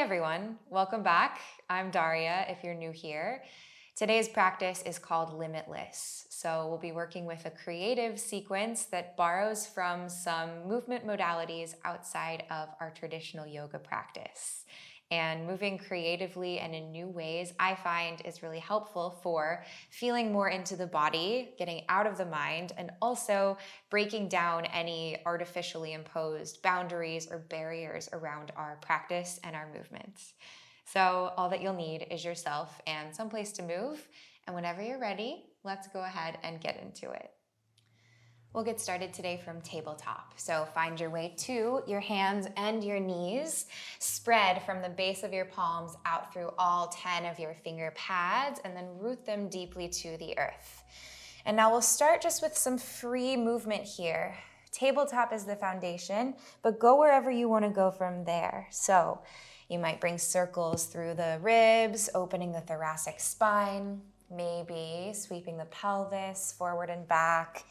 everyone, welcome back. I'm Daria if you're new here. Today's practice is called Limitless. So we'll be working with a creative sequence that borrows from some movement modalities outside of our traditional yoga practice. And moving creatively and in new ways, I find is really helpful for feeling more into the body, getting out of the mind, and also breaking down any artificially imposed boundaries or barriers around our practice and our movements. So all that you'll need is yourself and some place to move. And whenever you're ready, let's go ahead and get into it. We'll get started today from tabletop. So find your way to your hands and your knees. Spread from the base of your palms out through all 10 of your finger pads and then root them deeply to the earth. And now we'll start just with some free movement here. Tabletop is the foundation, but go wherever you want to go from there. So you might bring circles through the ribs, opening the thoracic spine, maybe sweeping the pelvis forward and back.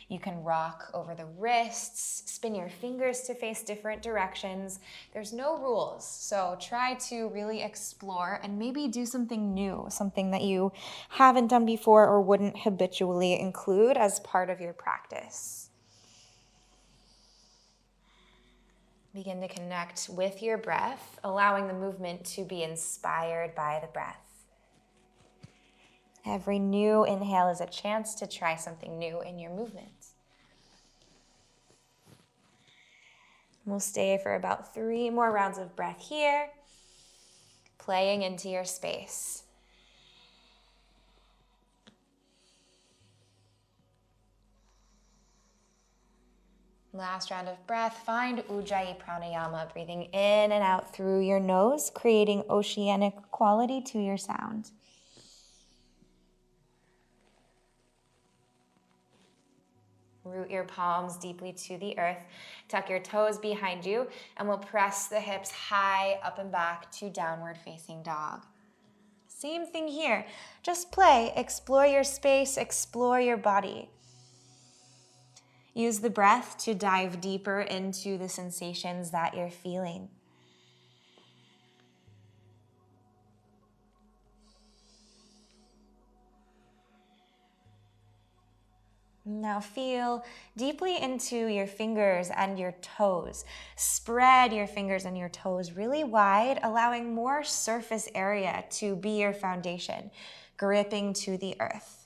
You can rock over the wrists, spin your fingers to face different directions. There's no rules, so try to really explore and maybe do something new, something that you haven't done before or wouldn't habitually include as part of your practice. Begin to connect with your breath, allowing the movement to be inspired by the breath. Every new inhale is a chance to try something new in your movement. We'll stay for about 3 more rounds of breath here, playing into your space. Last round of breath, find Ujjayi Pranayama, breathing in and out through your nose, creating oceanic quality to your sound. Root your palms deeply to the earth. Tuck your toes behind you, and we'll press the hips high up and back to downward facing dog. Same thing here. Just play, explore your space, explore your body. Use the breath to dive deeper into the sensations that you're feeling. Now feel deeply into your fingers and your toes. Spread your fingers and your toes really wide, allowing more surface area to be your foundation, gripping to the earth.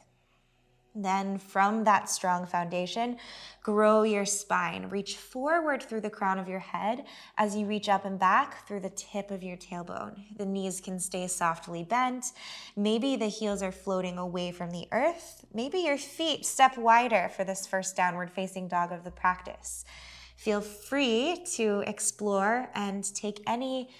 Then from that strong foundation, grow your spine. Reach forward through the crown of your head as you reach up and back through the tip of your tailbone. The knees can stay softly bent. Maybe the heels are floating away from the earth. Maybe your feet step wider for this first downward facing dog of the practice. Feel free to explore and take any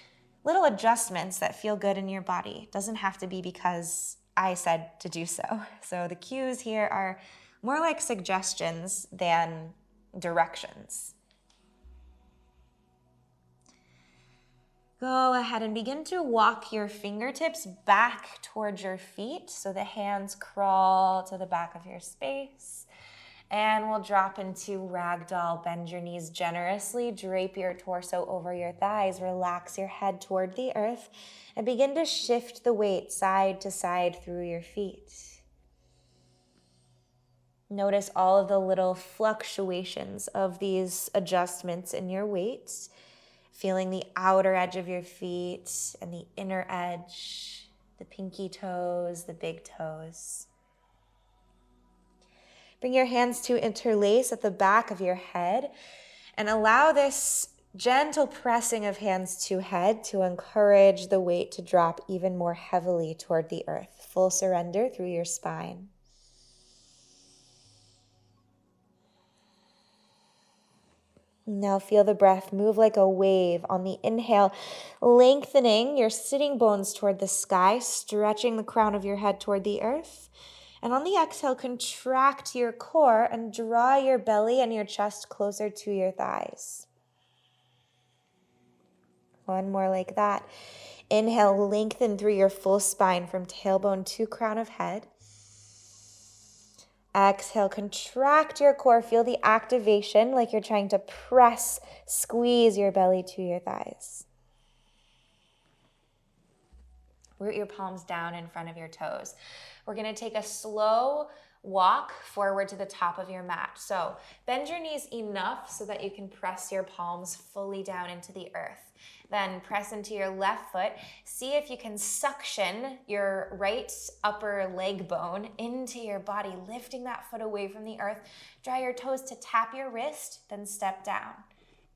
little adjustments that feel good in your body. It doesn't have to be because I said to do so. So the cues here are more like suggestions than directions. Go ahead and begin to walk your fingertips back towards your feet so the hands crawl to the back of your space. And we'll drop into Ragdoll. Bend your knees generously, drape your torso over your thighs, relax your head toward the earth, and begin to shift the weight side to side through your feet. Notice all of the little fluctuations of these adjustments in your weight, feeling the outer edge of your feet and the inner edge, the pinky toes, the big toes. Bring your hands to interlace at the back of your head and allow this gentle pressing of hands to head to encourage the weight to drop even more heavily toward the earth. Full surrender through your spine. Now feel the breath move like a wave. On the inhale, lengthening your sitting bones toward the sky, stretching the crown of your head toward the earth. And on the exhale, contract your core and draw your belly and your chest closer to your thighs. One more like that. Inhale, lengthen through your full spine from tailbone to crown of head. Exhale, contract your core. Feel the activation like you're trying to press, squeeze your belly to your thighs. Root your palms down in front of your toes. We're gonna take a slow walk forward to the top of your mat. So bend your knees enough so that you can press your palms fully down into the earth. Then press into your left foot. See if you can suction your right upper leg bone into your body, lifting that foot away from the earth. Draw your toes to tap your wrist, then step down.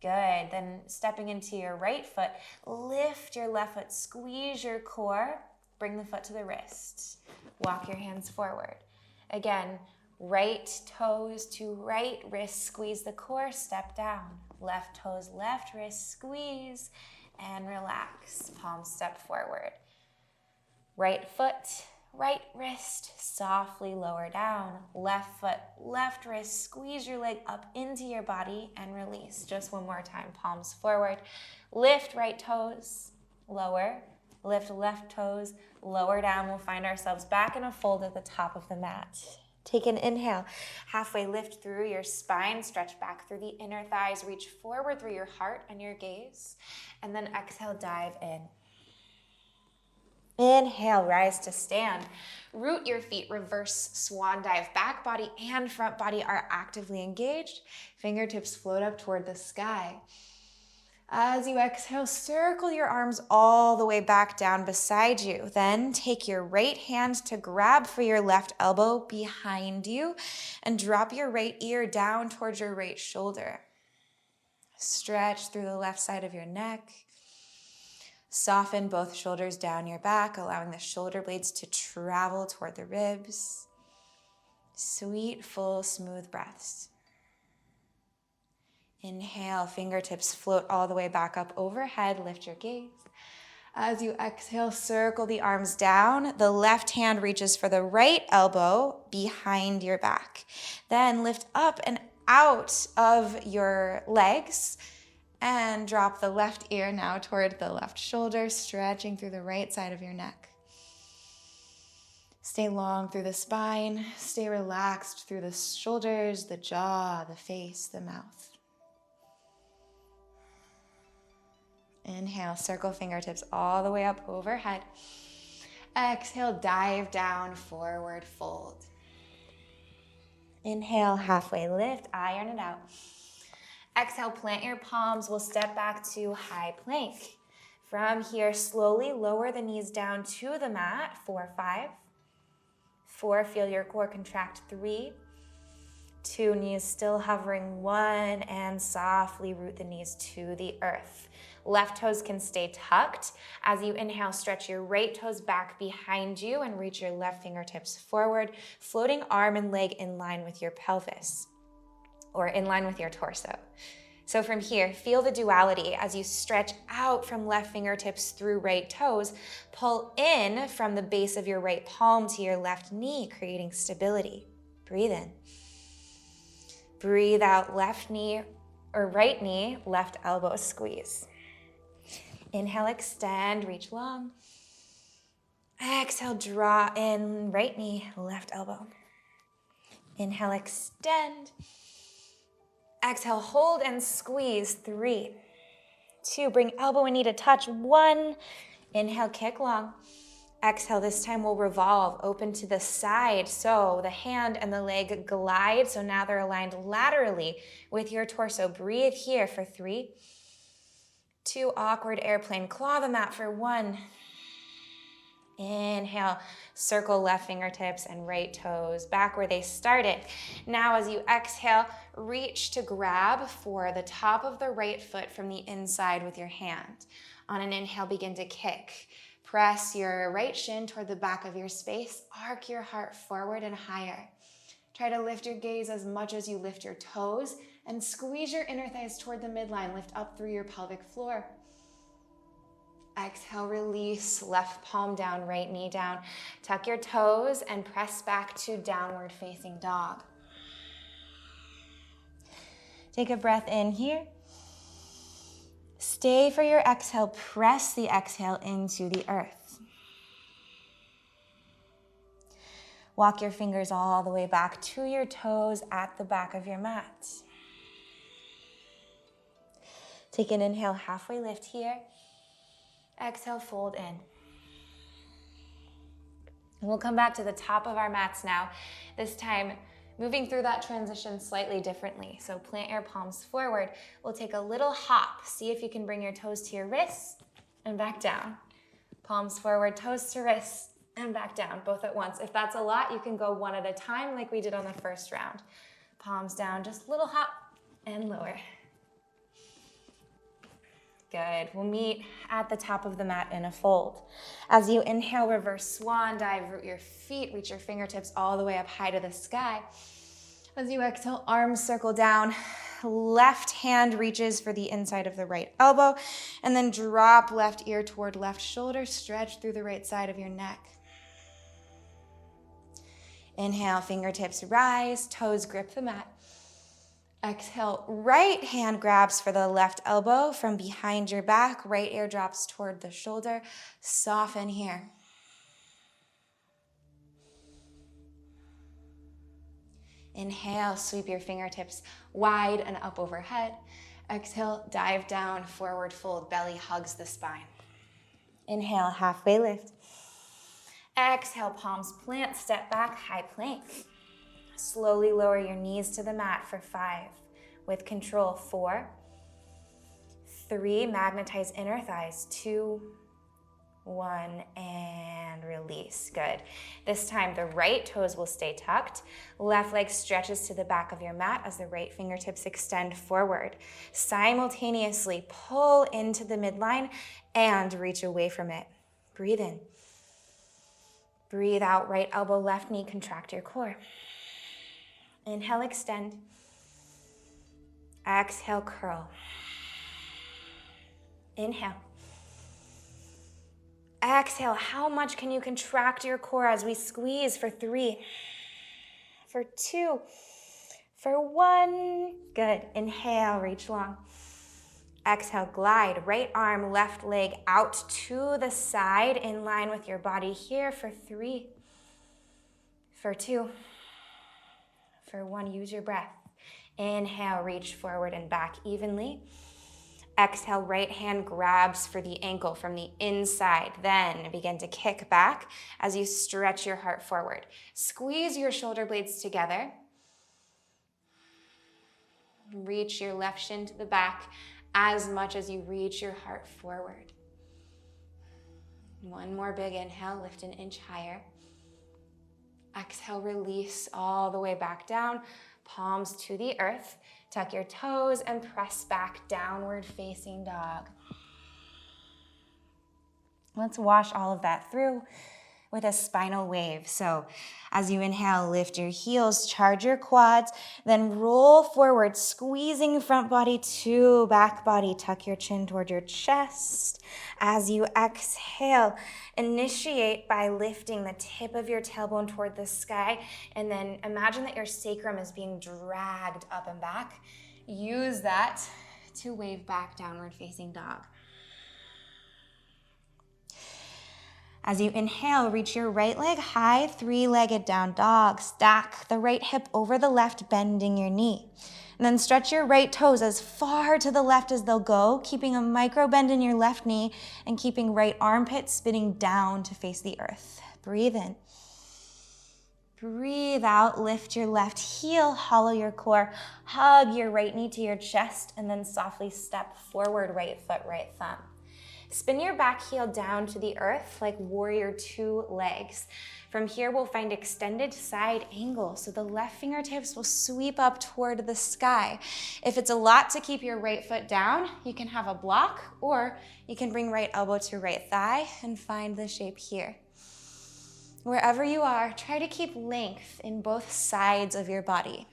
Good. Then stepping into your right foot, lift your left foot, squeeze your core, bring the foot to the wrist. Walk your hands forward. Again, right toes to right wrist, squeeze the core, step down. Left toes, left wrist, squeeze, and relax. Palms step forward. Right foot, right wrist, softly lower down. Left foot, left wrist, squeeze your leg up into your body and release. Just one more time, palms forward. Lift right toes, lower. Lift left toes, lower down. We'll find ourselves back in a fold at the top of the mat. Take an inhale, halfway lift through your spine, stretch back through the inner thighs, reach forward through your heart and your gaze, and then exhale, dive in. Inhale, rise to stand. Root your feet, reverse swan dive. Back body and front body are actively engaged. Fingertips float up toward the sky. As you exhale, circle your arms all the way back down beside you. Then take your right hand to grab for your left elbow behind you and drop your right ear down towards your right shoulder. Stretch through the left side of your neck. Soften both shoulders down your back, allowing the shoulder blades to travel toward the ribs. Sweet, full, smooth breaths. Inhale, fingertips float all the way back up overhead. Lift your gaze. As you exhale, circle the arms down. The left hand reaches for the right elbow behind your back. Then lift up and out of your legs and drop the left ear now toward the left shoulder, stretching through the right side of your neck. Stay long through the spine. Stay relaxed through the shoulders, the jaw, the face, the mouth. Inhale, circle fingertips all the way up overhead. Exhale, dive down, forward fold. Inhale, halfway lift, iron it out. Exhale, plant your palms. We'll step back to high plank. From here, slowly lower the knees down to the mat. 4, 5. 4, feel your core contract. 3, 2, knees still hovering. 1, and softly root the knees to the earth. Left toes can stay tucked. As you inhale, stretch your right toes back behind you and reach your left fingertips forward, floating arm and leg in line with your pelvis or in line with your torso. So from here, feel the duality as you stretch out from left fingertips through right toes, pull in from the base of your right palm to your left knee, creating stability. Breathe in. Breathe out, left knee or right knee, left elbow squeeze. Inhale, extend, reach long. Exhale, draw in, right knee, left elbow. Inhale, extend. Exhale, hold and squeeze. 3, 2, bring elbow and knee to touch. 1, inhale, kick long. Exhale, this time we'll revolve, open to the side. So the hand and the leg glide. So now they're aligned laterally with your torso. Breathe here for 3, 2, awkward airplane. Claw the mat for 1. Inhale, circle left fingertips and right toes back where they started. Now as you exhale, reach to grab for the top of the right foot from the inside with your hand. On an inhale, begin to kick. Press your right shin toward the back of your space. Arc your heart forward and higher. Try to lift your gaze as much as you lift your toes and squeeze your inner thighs toward the midline. Lift up through your pelvic floor. Exhale, release, left palm down, right knee down. Tuck your toes and press back to downward facing dog. Take a breath in here. Stay for your exhale. Press the exhale into the earth. Walk your fingers all the way back to your toes at the back of your mat. Take an inhale, halfway lift here. Exhale, fold in. We'll come back to the top of our mats now, this time moving through that transition slightly differently. So plant your palms forward. We'll take a little hop. See if you can bring your toes to your wrists and back down. Palms forward, toes to wrists, and back down, both at once. If that's a lot, you can go one at a time like we did on the first round. Palms down, just a little hop and lower. Good. We'll meet at the top of the mat in a fold. As you inhale, reverse swan dive, root your feet, reach your fingertips all the way up high to the sky. As you exhale, arms circle down. Left hand reaches for the inside of the right elbow, and then drop left ear toward left shoulder. Stretch through the right side of your neck. Inhale, fingertips rise, toes grip the mat. Exhale, right hand grabs for the left elbow from behind your back. Right ear drops toward the shoulder. Soften here. Inhale, sweep your fingertips wide and up overhead. Exhale, dive down, forward fold, belly hugs the spine. Inhale, halfway lift. Exhale, palms plant, step back, high plank. Slowly lower your knees to the mat for 5. With control, 4, 3, magnetize inner thighs, 2, 1, and release. Good. This time the right toes will stay tucked. Left leg stretches to the back of your mat as the right fingertips extend forward. Simultaneously pull into the midline and reach away from it. Breathe in. Breathe out, right elbow, left knee, contract your core. Inhale, extend. Exhale, curl. Inhale. Exhale, how much can you contract your core as we squeeze for 3, for 2, for 1. Good. Inhale, reach long. Exhale, glide. Right arm, left leg out to the side in line with your body here for 3, for 2, for 1. Use your breath. Inhale, reach forward and back evenly. Exhale, right hand grabs for the ankle from the inside. Then begin to kick back as you stretch your heart forward. Squeeze your shoulder blades together. Reach your left shin to the back as much as you reach your heart forward. 1 more big inhale, lift an inch higher. Exhale, release all the way back down. Palms to the earth. Tuck your toes and press back, downward facing dog. Let's wash all of that through with a spinal wave. So as you inhale, lift your heels, charge your quads, then roll forward, squeezing front body to back body. Tuck your chin toward your chest. As you exhale, initiate by lifting the tip of your tailbone toward the sky, and then imagine that your sacrum is being dragged up and back. Use that to wave back, downward facing dog. As you inhale, reach your right leg high, 3-legged down dog. Stack the right hip over the left, bending your knee. And then stretch your right toes as far to the left as they'll go, keeping a micro bend in your left knee and keeping right armpit spinning down to face the earth. Breathe in. Breathe out, lift your left heel, hollow your core, hug your right knee to your chest, and then softly step forward, right foot, right thumb. Spin your back heel down to the earth like warrior 2 legs. From here, we'll find extended side angle, so the left fingertips will sweep up toward the sky. If it's a lot to keep your right foot down, you can have a block, or you can bring right elbow to right thigh and find the shape here. Wherever you are, try to keep length in both sides of your body.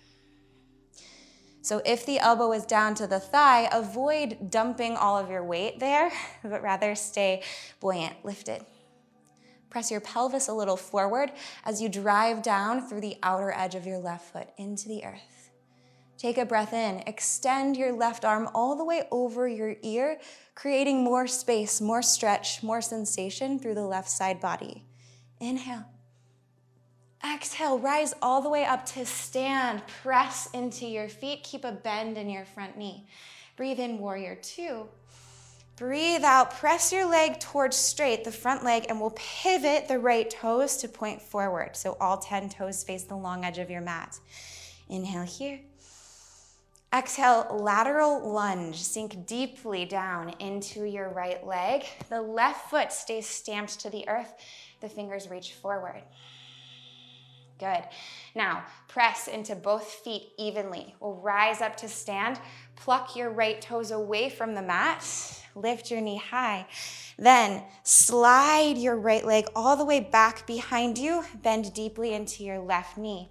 So if the elbow is down to the thigh, avoid dumping all of your weight there, but rather stay buoyant, lifted. Press your pelvis a little forward as you drive down through the outer edge of your left foot into the earth. Take a breath in, extend your left arm all the way over your ear, creating more space, more stretch, more sensation through the left side body. Inhale. Exhale, rise all the way up to stand. Press into your feet. Keep a bend in your front knee. Breathe in, warrior 2. Breathe out, press your leg towards straight, the front leg, and we'll pivot the right toes to point forward. So all 10 toes face the long edge of your mat. Inhale here. Exhale, lateral lunge. Sink deeply down into your right leg. The left foot stays stamped to the earth. The fingers reach forward. Good. Now, press into both feet evenly. We'll rise up to stand. Pluck your right toes away from the mat. Lift your knee high. Then slide your right leg all the way back behind you. Bend deeply into your left knee.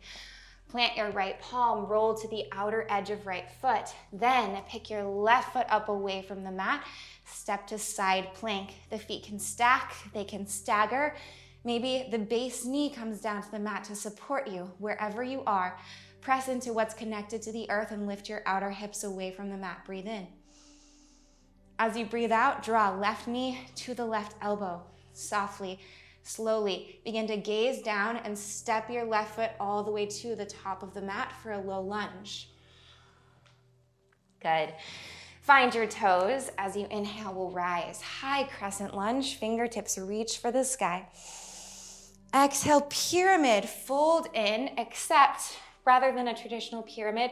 Plant your right palm, roll to the outer edge of right foot. Then pick your left foot up away from the mat. Step to side plank. The feet can stack, they can stagger. Maybe the base knee comes down to the mat to support you wherever you are. Press into what's connected to the earth and lift your outer hips away from the mat. Breathe in. As you breathe out, draw left knee to the left elbow. Softly, slowly begin to gaze down and step your left foot all the way to the top of the mat for a low lunge. Good. Find your toes. As you inhale, we'll rise. High crescent lunge, fingertips reach for the sky. Exhale, pyramid, fold in, except rather than a traditional pyramid,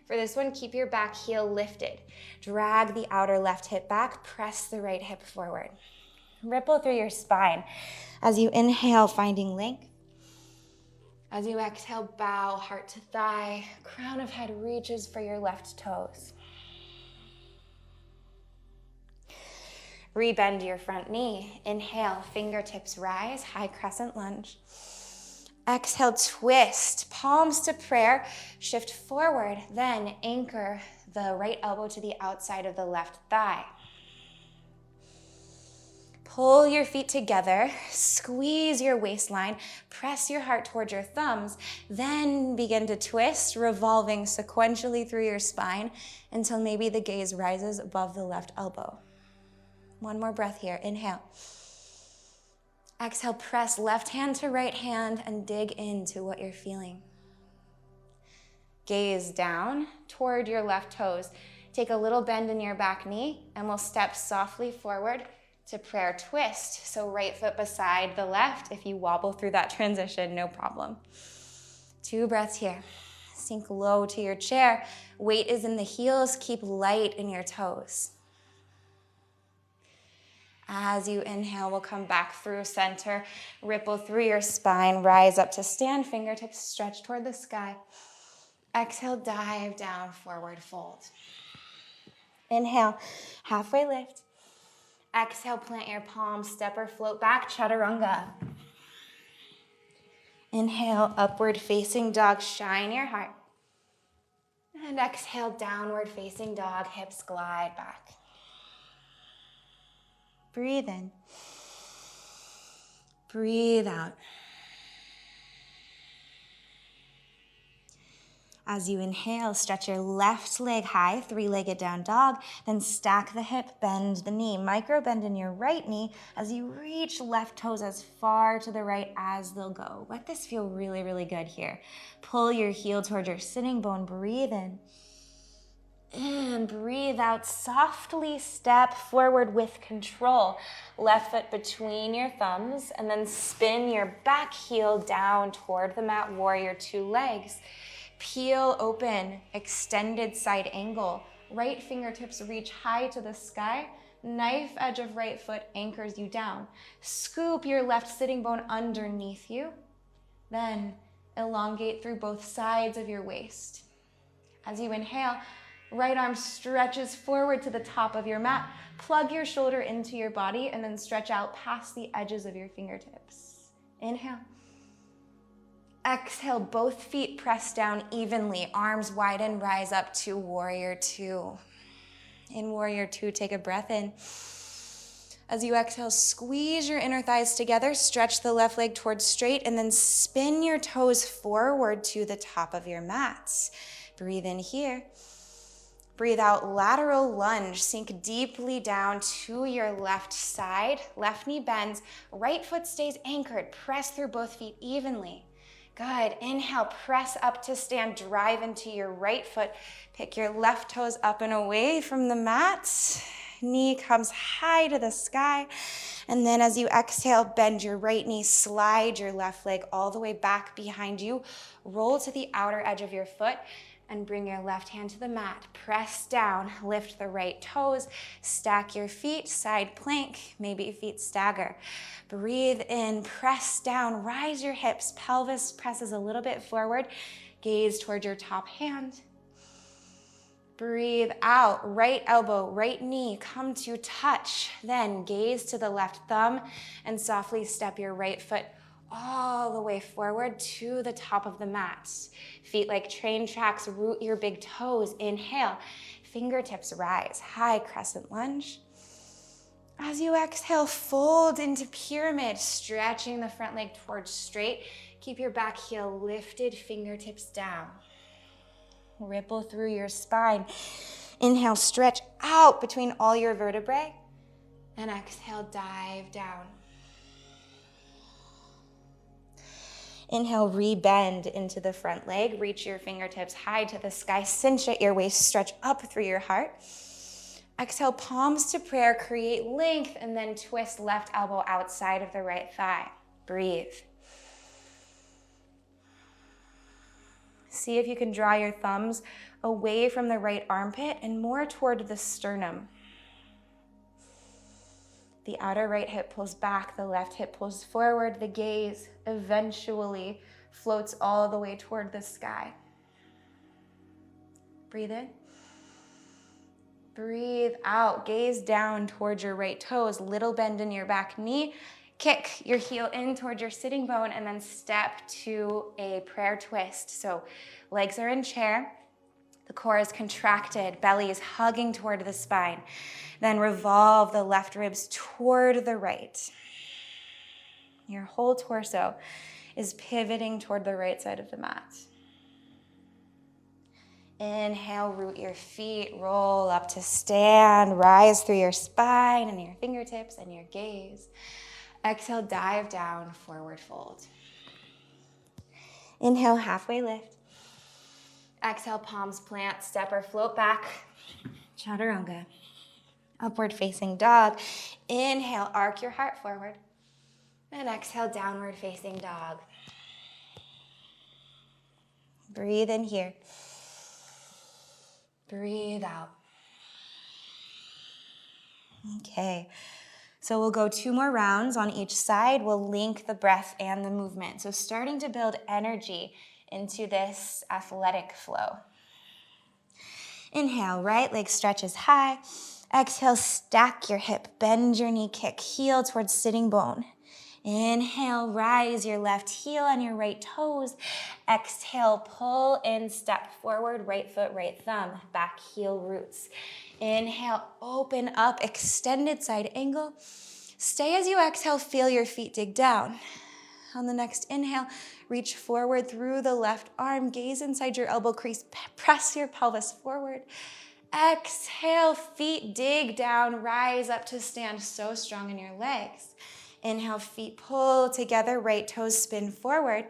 for this one, keep your back heel lifted. Drag the outer left hip back, press the right hip forward. Ripple through your spine. As you inhale, finding length. As you exhale, bow, heart to thigh. Crown of head reaches for your left toes. Rebend your front knee. Inhale, fingertips rise, high crescent lunge. Exhale, twist, palms to prayer. Shift forward, then anchor the right elbow to the outside of the left thigh. Pull your feet together, squeeze your waistline, press your heart towards your thumbs, then begin to twist, revolving sequentially through your spine until maybe the gaze rises above the left elbow. One more breath here. Inhale. Exhale, press left hand to right hand and dig into what you're feeling. Gaze down toward your left toes. Take a little bend in your back knee and we'll step softly forward to prayer twist. So right foot beside the left. If you wobble through that transition, no problem. 2 breaths here. Sink low to your chair. Weight is in the heels. Keep light in your toes. As you inhale, we'll come back through center, ripple through your spine, rise up to stand, fingertips stretch toward the sky. Exhale, dive down, forward fold. Inhale, halfway lift. Exhale, plant your palms, step or float back, chaturanga. Inhale, upward facing dog, shine your heart. And exhale, downward facing dog, hips glide back. Breathe in. Breathe out. As you inhale, stretch your left leg high, 3-legged down dog, then stack the hip, bend the knee. Micro bend in your right knee as you reach left toes as far to the right as they'll go. Let this feel really, really good here. Pull your heel towards your sitting bone. Breathe in. And breathe out, softly step forward with control. Left foot between your thumbs and then spin your back heel down toward the mat, warrior 2 legs. Peel open, extended side angle. Right fingertips reach high to the sky. Knife edge of right foot anchors you down. Scoop your left sitting bone underneath you. Then elongate through both sides of your waist. As you inhale, right arm stretches forward to the top of your mat. Plug your shoulder into your body and then stretch out past the edges of your fingertips. Inhale. Exhale, both feet press down evenly. Arms widen, rise up to warrior 2. In warrior 2, take a breath in. As you exhale, squeeze your inner thighs together, stretch the left leg towards straight, and then spin your toes forward to the top of your mats. Breathe in here. Breathe out, lateral lunge. Sink deeply down to your left side. Left knee bends, right foot stays anchored. Press through both feet evenly. Good. Inhale, press up to stand. Drive into your right foot. Pick your left toes up and away from the mat. knee comes high to the sky. And then as you exhale, bend your right knee, slide your left leg all the way back behind you. Roll to the outer edge of your foot and bring your left hand to the mat. Press down, lift the right toes, stack your feet, side plank, maybe feet stagger. Breathe in, press down, rise your hips, pelvis presses a little bit forward, gaze toward your top hand. Breathe out, right elbow, right knee, come to touch. Then gaze to the left thumb and softly step your right foot all the way forward to the top of the mat. Feet like train tracks, root your big toes. Inhale, fingertips rise, high crescent lunge. As you exhale, fold into pyramid, stretching the front leg towards straight. Keep your back heel lifted, fingertips down. Ripple through your spine. Inhale, stretch out between all your vertebrae. And exhale, dive down. Inhale, rebend into the front leg. Reach your fingertips high to the sky. Cinch at your waist. Stretch up through your heart. Exhale, palms to prayer. Create length and then twist left elbow outside of the right thigh. Breathe. See if you can draw your thumbs away from the right armpit and more toward the sternum. The outer right hip pulls back, the left hip pulls forward, the gaze eventually floats all the way toward the sky. Breathe in. Breathe out, gaze down towards your right toes, little bend in your back knee. Kick your heel in towards your sitting bone and then step to a prayer twist. So legs are in chair, the core is contracted, belly is hugging toward the spine. Then revolve the left ribs toward the right. Your whole torso is pivoting toward the right side of the mat. Inhale, root your feet, roll up to stand, rise through your spine and your fingertips and your gaze. Exhale, dive down, forward fold. Inhale, halfway lift. Exhale, palms plant, step or float back. Chaturanga. Upward facing dog. Inhale, arc your heart forward. And exhale, downward facing dog. Breathe in here. Breathe out. Okay. So we'll go 2 more rounds on each side. We'll link the breath and the movement. So starting to build energy into this athletic flow. Inhale, right leg stretches high. Exhale, stack your hip, bend your knee, kick, heel towards sitting bone. Inhale, rise your left heel on your right toes. Exhale, pull in, step forward, right foot, right thumb, back heel roots. Inhale, open up, extended side angle. Stay as you exhale, feel your feet dig down. On the next inhale, reach forward through the left arm, gaze inside your elbow crease, press your pelvis forward. Exhale, feet dig down, rise up to stand so strong in your legs. Inhale, feet pull together, right toes spin forward.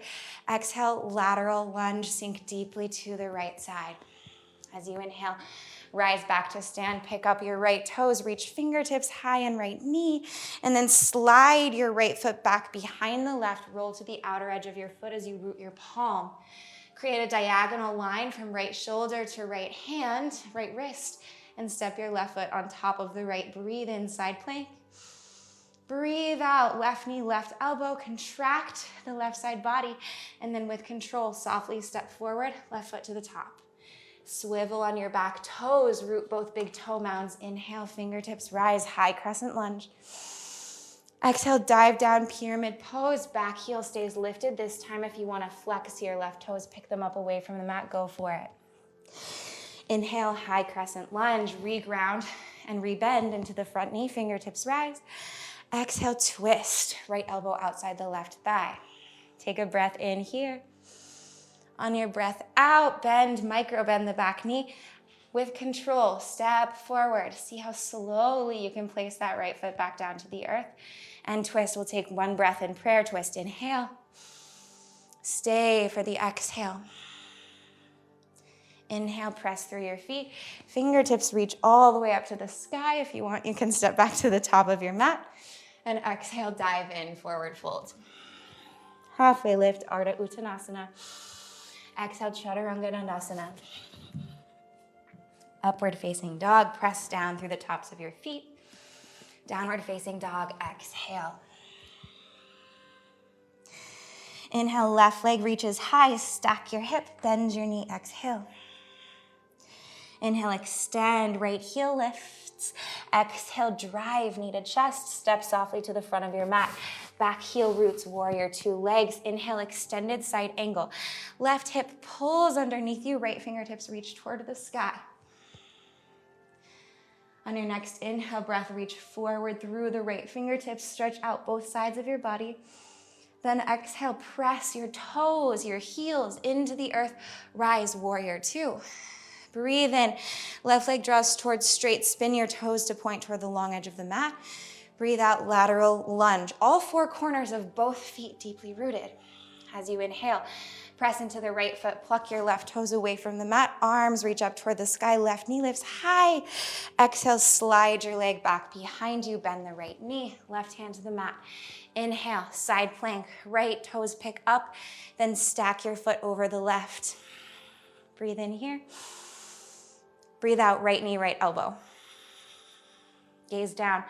Exhale, lateral lunge, sink deeply to the right side. As you inhale, rise back to stand, pick up your right toes, reach fingertips high on right knee, and then slide your right foot back behind the left, roll to the outer edge of your foot as you root your palm. Create a diagonal line from right shoulder to right hand, right wrist, and step your left foot on top of the right. Breathe in, side plank. Breathe out, left knee, left elbow, contract the left side body, and then with control, softly step forward, left foot to the top. Swivel on your back toes, root both big toe mounds. Inhale, fingertips rise, high crescent lunge. Exhale, dive down, pyramid pose. Back heel stays lifted. This time, if you want to flex your left toes, pick them up away from the mat, go for it. Inhale, high crescent lunge, reground and rebend into the front knee, fingertips rise. Exhale, twist, right elbow outside the left thigh. Take a breath in here. On your breath out, bend, micro bend the back knee. With control, step forward. See how slowly you can place that right foot back down to the earth. And twist. We'll take 1 breath in prayer twist. Inhale. Stay for the exhale. Inhale, press through your feet. Fingertips reach all the way up to the sky. If you want, you can step back to the top of your mat. And exhale, dive in, forward fold. Halfway lift, Ardha Uttanasana. Exhale, Chaturanga Dandasana. Upward facing dog, press down through the tops of your feet. Downward facing dog, exhale. Inhale, left leg reaches high, stack your hip, bend your knee, exhale. Inhale, extend, right heel lifts. Exhale, drive knee to chest, step softly to the front of your mat. Back heel roots, warrior two legs. Inhale, extended side angle. Left hip pulls underneath you, right fingertips reach toward the sky. On your next inhale breath, reach forward through the right fingertips, stretch out both sides of your body. Then exhale, press your toes, your heels into the earth, rise, warrior two. Breathe in, left leg draws towards straight, spin your toes to point toward the long edge of the mat. Breathe out, lateral lunge. All four corners of both feet deeply rooted. As you inhale, press into the right foot, pluck your left toes away from the mat, arms reach up toward the sky, left knee lifts high. Exhale, slide your leg back behind you, bend the right knee, left hand to the mat. Inhale, side plank, right toes pick up, then stack your foot over the left. Breathe in here. Breathe out, right knee, right elbow. Gaze down.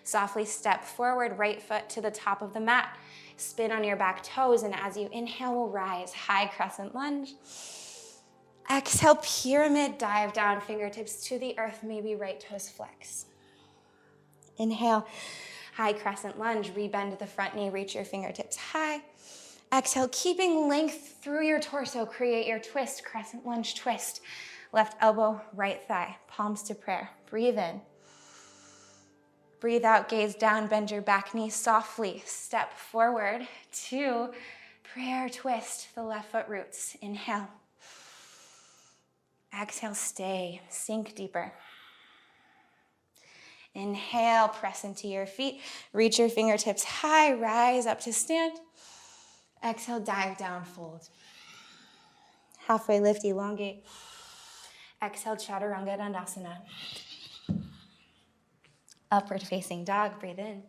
Softly step forward, right foot to the top of the mat. Spin on your back toes, and as you inhale, we'll rise. High crescent lunge. Exhale, pyramid, dive down, fingertips to the earth, maybe right toes flex. Inhale, high crescent lunge, rebend the front knee, reach your fingertips high. Exhale, keeping length through your torso, create your twist, crescent lunge twist. Left elbow, right thigh, palms to prayer. Breathe in. Breathe out, gaze down, bend your back knee softly. Step forward to prayer twist, the left foot roots. Inhale. Exhale, stay, sink deeper. Inhale, press into your feet. Reach your fingertips high, rise up to stand. Exhale, dive down, fold. Halfway lift, elongate. Exhale, Chaturanga Dandasana. Upward facing dog, breathe in.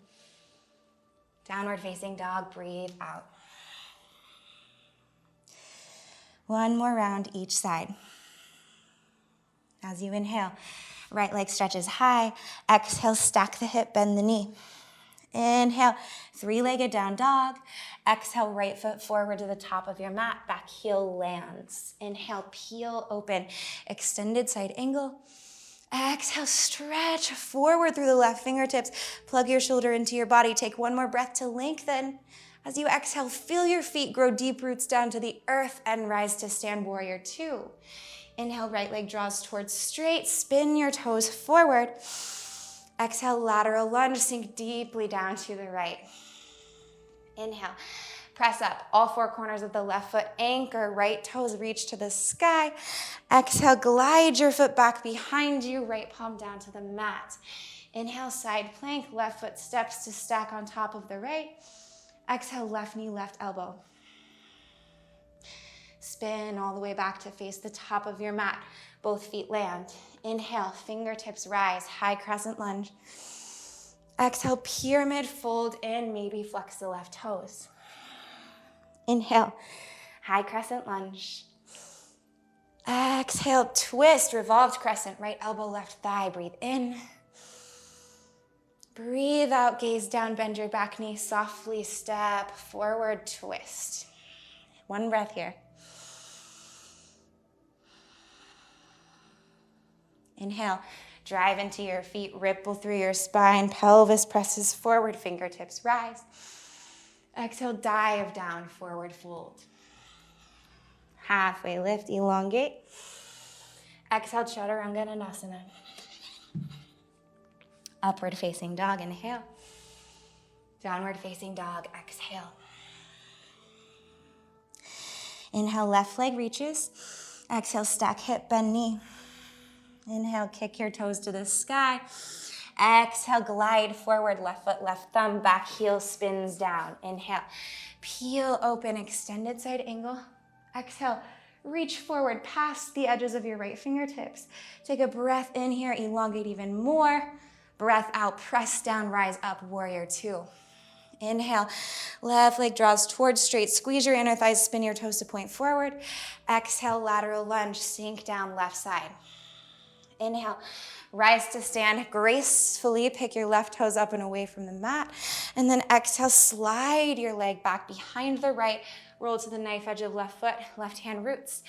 Downward facing dog, breathe out. One more round each side. As you inhale, right leg stretches high. Exhale, stack the hip, bend the knee. Inhale, three-legged down dog. Exhale, right foot forward to the top of your mat. Back heel lands. Inhale, peel open. Extended side angle. Exhale, stretch forward through the left fingertips. Plug your shoulder into your body. Take one more breath to lengthen. As you exhale, feel your feet grow deep roots down to the earth and rise to stand, warrior two. Inhale, right leg draws towards straight. Spin your toes forward. Exhale, lateral lunge, sink deeply down to the right. Inhale, press up, all four corners of the left foot, anchor, right toes reach to the sky. Exhale, glide your foot back behind you, right palm down to the mat. Inhale, side plank, left foot steps to stack on top of the right. Exhale, left knee, left elbow. Spin all the way back to face the top of your mat. Both feet land. Inhale, fingertips rise, high crescent lunge. Exhale, pyramid, fold in, maybe flex the left toes. Inhale, high crescent lunge. Exhale, twist, revolved crescent, right elbow, left thigh, breathe in. Breathe out, gaze down, bend your back knee, softly step forward, twist. One breath here. Inhale, drive into your feet, ripple through your spine, pelvis presses forward, fingertips rise. Exhale, dive down, forward fold. Halfway lift, elongate. Exhale, Chaturanga Dandasana. Upward facing dog, inhale. Downward facing dog, exhale. Inhale, left leg reaches. Exhale, stack hip, bend knee. Inhale, kick your toes to the sky. Exhale, glide forward, left foot, left thumb, back heel spins down. Inhale, peel open, extended side angle. Exhale, reach forward past the edges of your right fingertips. Take a breath in here, elongate even more. Breath out, press down, rise up, warrior two. Inhale, left leg draws towards straight. Squeeze your inner thighs, spin your toes to point forward. Exhale, lateral lunge, sink down left side. Inhale, rise to stand, gracefully pick your left toes up and away from the mat. And then exhale, slide your leg back behind the right, roll to the knife edge of left foot, left hand roots.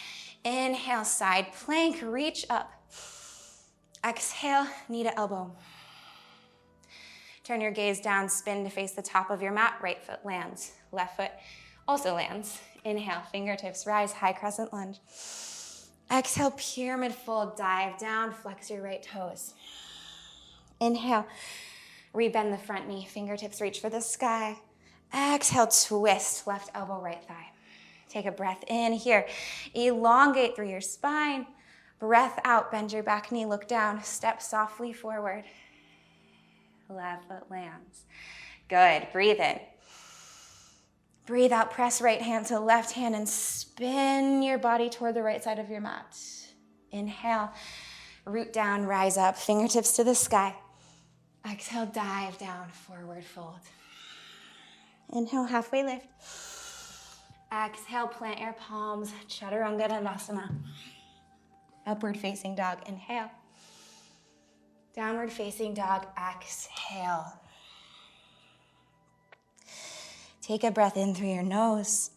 Inhale, side plank, reach up. Exhale, knee to elbow. Turn your gaze down, spin to face the top of your mat, right foot lands, left foot also lands. Inhale, fingertips rise, high crescent lunge. Exhale, pyramid fold, dive down, flex your right toes. Inhale, rebend the front knee, fingertips reach for the sky. Exhale, twist, left elbow, right thigh. Take a breath in here, elongate through your spine. Breath out, bend your back knee, look down, step softly forward. Left foot lands. Good, breathe in. Breathe out, press right hand to left hand and spin your body toward the right side of your mat. Inhale, root down, rise up, fingertips to the sky. Exhale, dive down, forward fold. Inhale, halfway lift. Exhale, plant your palms, Chaturanga. Upward facing dog, inhale. Downward facing dog, exhale. Take a breath in through your nose.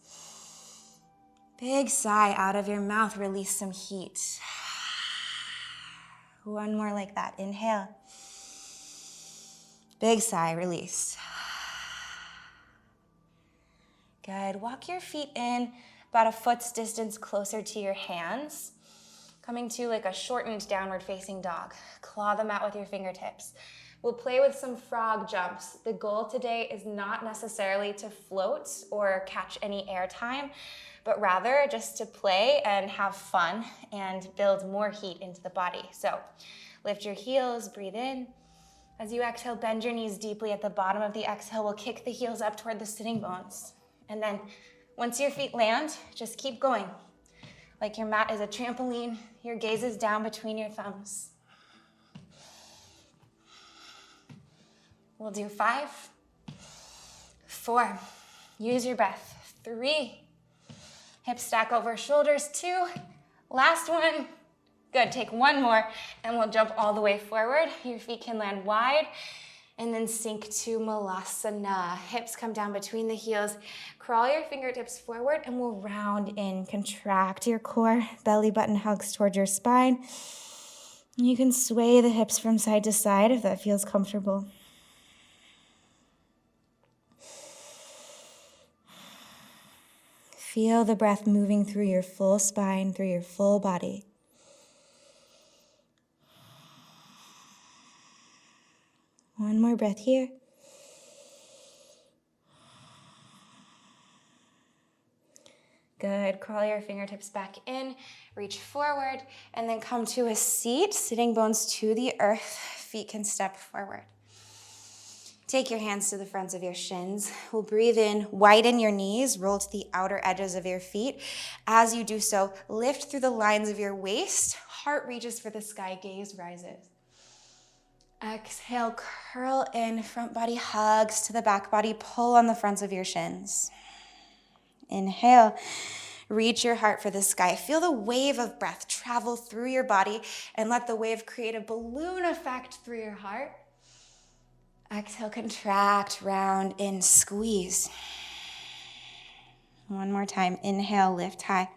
Big sigh out of your mouth, release some heat. One more like that, inhale. Big sigh, release. Good, walk your feet in about a foot's distance closer to your hands. Coming to like a shortened downward facing dog. Claw the mat with your fingertips. We'll play with some frog jumps. The goal today is not necessarily to float or catch any air time, but rather just to play and have fun and build more heat into the body. So lift your heels, breathe in. As you exhale, bend your knees deeply at the bottom of the exhale. We'll kick the heels up toward the sitting bones. And then once your feet land, just keep going. Like your mat is a trampoline, your gaze is down between your thumbs. We'll do 5, 4, use your breath, 3, hip stack over shoulders, 2, last one. Good, take one more and we'll jump all the way forward. Your feet can land wide and then sink to Malasana. Hips come down between the heels. Crawl your fingertips forward and we'll round in. Contract your core. Belly button hugs toward your spine. You can sway the hips from side to side if that feels comfortable. Feel the breath moving through your full spine, through your full body. One more breath here. Good. Crawl your fingertips back in, reach forward, and then come to a seat, sitting bones to the earth. Feet can step forward. Take your hands to the fronts of your shins. We'll breathe in, widen your knees, roll to the outer edges of your feet. As you do so, lift through the lines of your waist. Heart reaches for the sky, gaze rises. Exhale, curl in, front body hugs to the back body, pull on the fronts of your shins. Inhale, reach your heart for the sky. Feel the wave of breath travel through your body and let the wave create a balloon effect through your heart. Exhale, contract, round in, squeeze. One more time, inhale, lift high.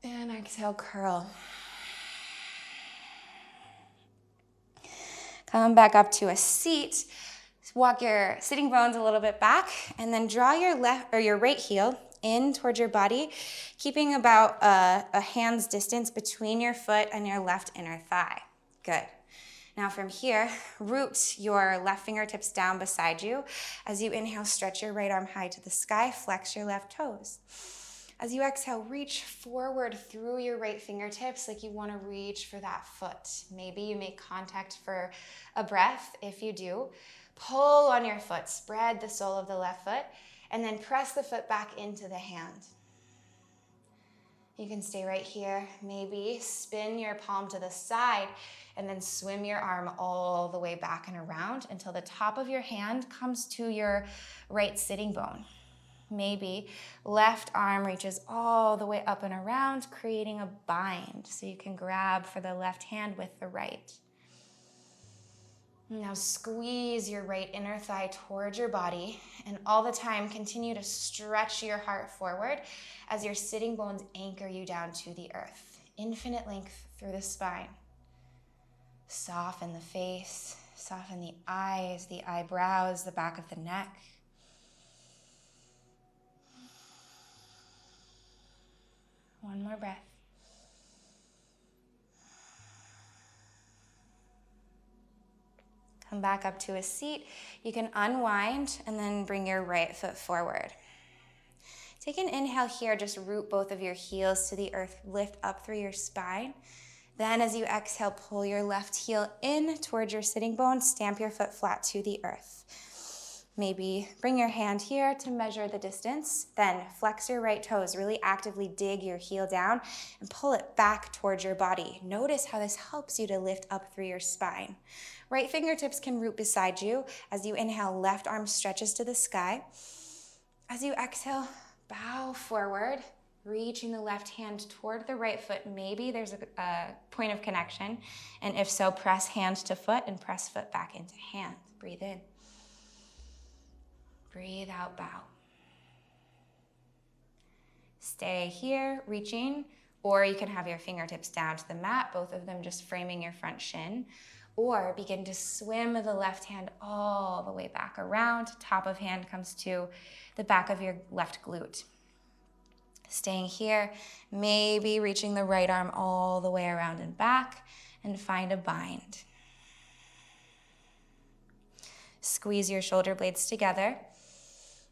And exhale, curl. Come back up to a seat. Walk your sitting bones a little bit back and then draw your left or your right heel in towards your body, keeping about a hand's distance between your foot and your left inner thigh. Good. Now from here, root your left fingertips down beside you. As you inhale, stretch your right arm high to the sky, flex your left toes. As you exhale, reach forward through your right fingertips like you want to reach for that foot. Maybe you make contact for a breath. If you do, pull on your foot, spread the sole of the left foot, and then press the foot back into the hand. You can stay right here. Maybe spin your palm to the side and then swim your arm all the way back and around until the top of your hand comes to your right sitting bone. Maybe left arm reaches all the way up and around, creating a bind. So you can grab for the left hand with the right. Now squeeze your right inner thigh towards your body, and all the time continue to stretch your heart forward as your sitting bones anchor you down to the earth. Infinite length through the spine. Soften the face, soften the eyes, the eyebrows, the back of the neck. One more breath. Come back up to a seat. You can unwind and then bring your right foot forward. Take an inhale here, just root both of your heels to the earth, lift up through your spine. Then as you exhale, pull your left heel in towards your sitting bone, stamp your foot flat to the earth. Maybe bring your hand here to measure the distance, then flex your right toes, really actively dig your heel down and pull it back towards your body. Notice how this helps you to lift up through your spine. Right fingertips can root beside you. As you inhale, left arm stretches to the sky. As you exhale, bow forward, reaching the left hand toward the right foot. Maybe there's a point of connection, and if so, press hand to foot and press foot back into hand. Breathe in. Breathe out, bow. Stay here, reaching, or you can have your fingertips down to the mat, both of them just framing your front shin, or begin to swim the left hand all the way back around. Top of hand comes to the back of your left glute. Staying here, maybe reaching the right arm all the way around and back, and find a bind. Squeeze your shoulder blades together.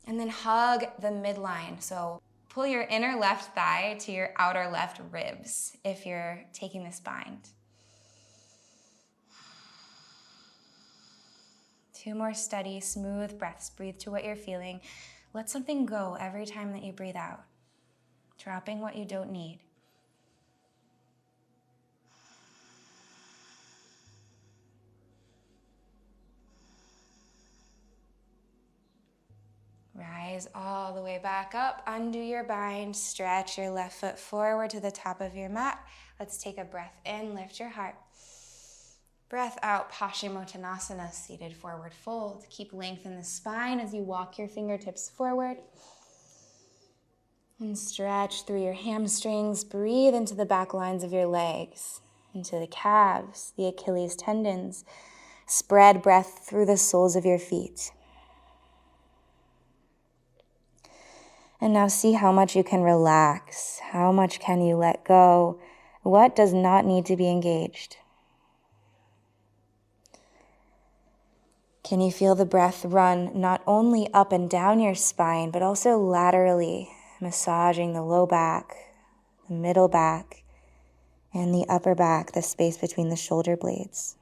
And then hug the midline. So pull your inner left thigh to your outer left ribs if you're taking this bind. 2 more steady, smooth breaths. Breathe to what you're feeling. Let something go every time that you breathe out, dropping what you don't need. Rise all the way back up, undo your bind, stretch your left foot forward to the top of your mat. Let's take a breath in, lift your heart. Breath out, Pashimotanasana, seated forward fold. Keep length in the spine as you walk your fingertips forward. And stretch through your hamstrings. Breathe into the back lines of your legs, into the calves, the Achilles tendons. Spread breath through the soles of your feet. And now see how much you can relax. How much can you let go? What does not need to be engaged? Can you feel the breath run not only up and down your spine, but also laterally, massaging the low back, the middle back, and the upper back, the space between the shoulder blades?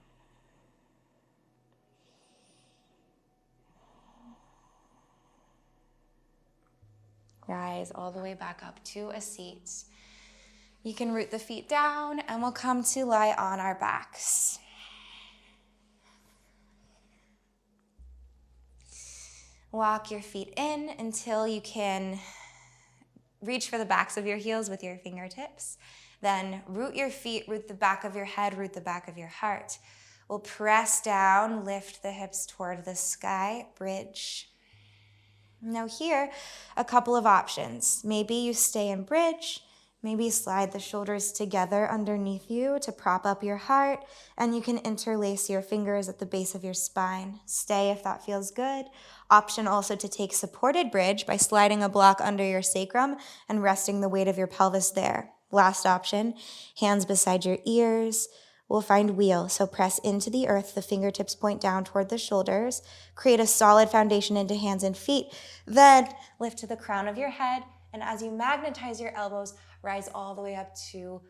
Rise all the way back up to a seat. You can root the feet down and we'll come to lie on our backs. Walk your feet in until you can reach for the backs of your heels with your fingertips. Then root your feet, root the back of your head, root the back of your heart. We'll press down, lift the hips toward the sky, bridge. Now here, a couple of options. Maybe you stay in bridge, maybe slide the shoulders together underneath you to prop up your heart, and you can interlace your fingers at the base of your spine. Stay if that feels good. Option also to take supported bridge by sliding a block under your sacrum and resting the weight of your pelvis there. Last option, hands beside your ears. We'll find wheel, so press into the earth, the fingertips point down toward the shoulders, create a solid foundation into hands and feet, then lift to the crown of your head, and as you magnetize your elbows, rise all the way up to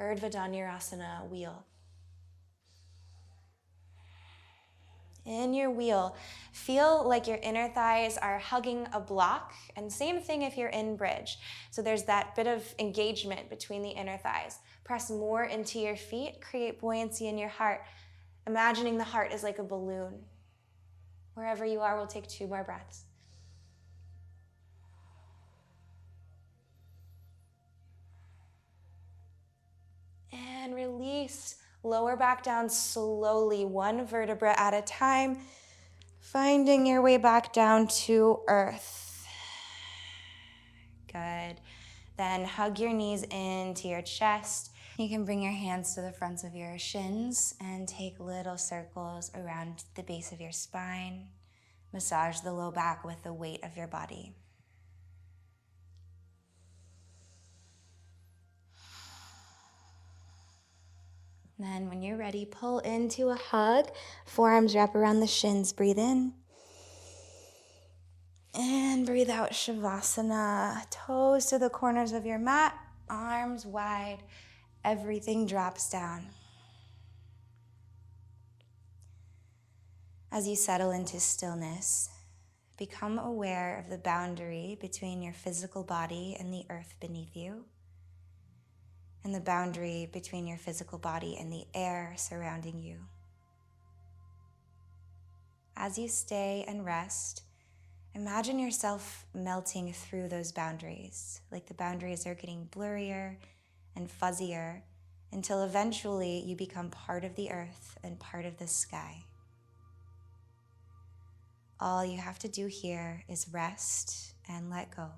Urdhvadhanyarasana Wheel. In your wheel, feel like your inner thighs are hugging a block, and same thing if you're in bridge. So there's that bit of engagement between the inner thighs. Press more into your feet, create buoyancy in your heart. Imagining the heart is like a balloon. Wherever you are, we'll take 2 more breaths. And release. Lower back down slowly, 1 vertebra at a time, finding your way back down to earth. Good. Then hug your knees into your chest. You can bring your hands to the fronts of your shins and take little circles around the base of your spine. Massage the low back with the weight of your body. Then when you're ready, pull into a hug. Forearms wrap around the shins. Breathe in. And breathe out, Shavasana. Toes to the corners of your mat. Arms wide. Everything drops down. As you settle into stillness, become aware of the boundary between your physical body and the earth beneath you, and the boundary between your physical body and the air surrounding you. As you stay and rest, imagine yourself melting through those boundaries, like the boundaries are getting blurrier and fuzzier until eventually you become part of the earth and part of the sky. All you have to do here is rest and let go.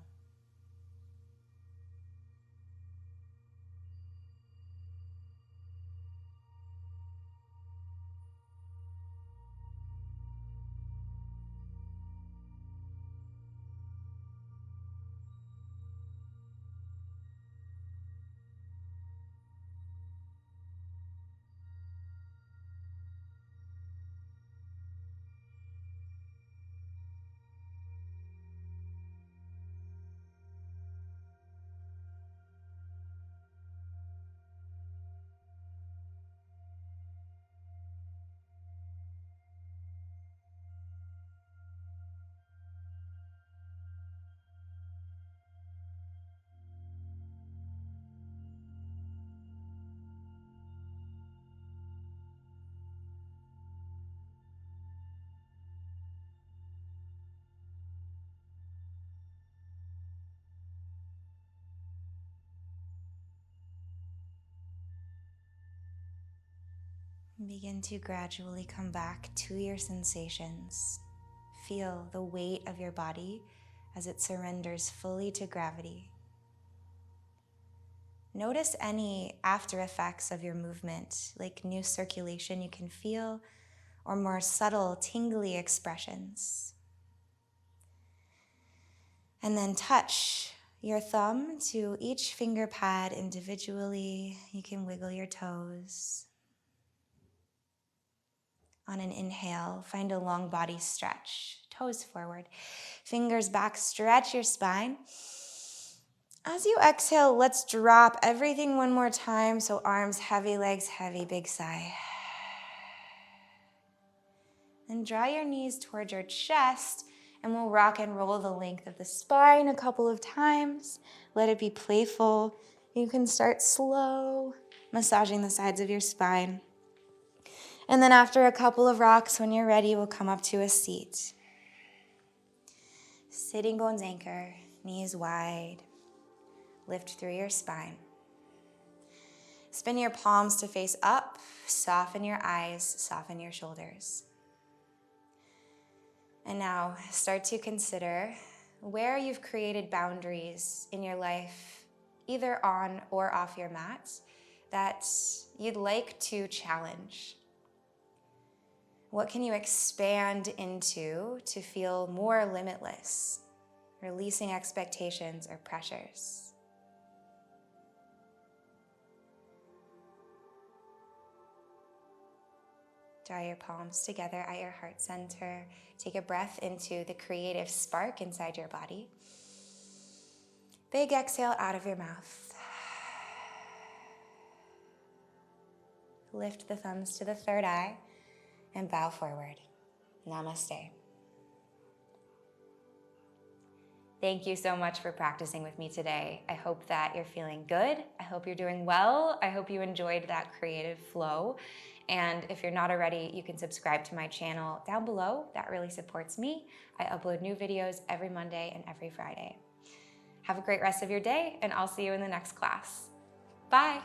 Begin to gradually come back to your sensations. Feel the weight of your body as it surrenders fully to gravity. Notice any after effects of your movement, like new circulation you can feel, or more subtle, tingly expressions. And then touch your thumb to each finger pad individually. You can wiggle your toes. On an inhale, find a long body stretch. Toes forward, fingers back, stretch your spine. As you exhale, let's drop everything one more time. So arms heavy, legs heavy, big sigh. Then draw your knees towards your chest and we'll rock and roll the length of the spine a couple of times. Let it be playful. You can start slow, massaging the sides of your spine. And then after a couple of rocks, when you're ready, we'll come up to a seat. Sitting bones anchor, knees wide. Lift through your spine. Spin your palms to face up. Soften your eyes, soften your shoulders. And now start to consider where you've created boundaries in your life, either on or off your mat, that you'd like to challenge. What can you expand into to feel more limitless, releasing expectations or pressures? Draw your palms together at your heart center. Take a breath into the creative spark inside your body. Big exhale out of your mouth. Lift the thumbs to the third eye and bow forward. Namaste. Thank you so much for practicing with me today. I hope that you're feeling good. I hope you're doing well. I hope you enjoyed that creative flow. And if you're not already, you can subscribe to my channel down below. That really supports me. I upload new videos every Monday and every Friday. Have a great rest of your day, and I'll see you in the next class. Bye.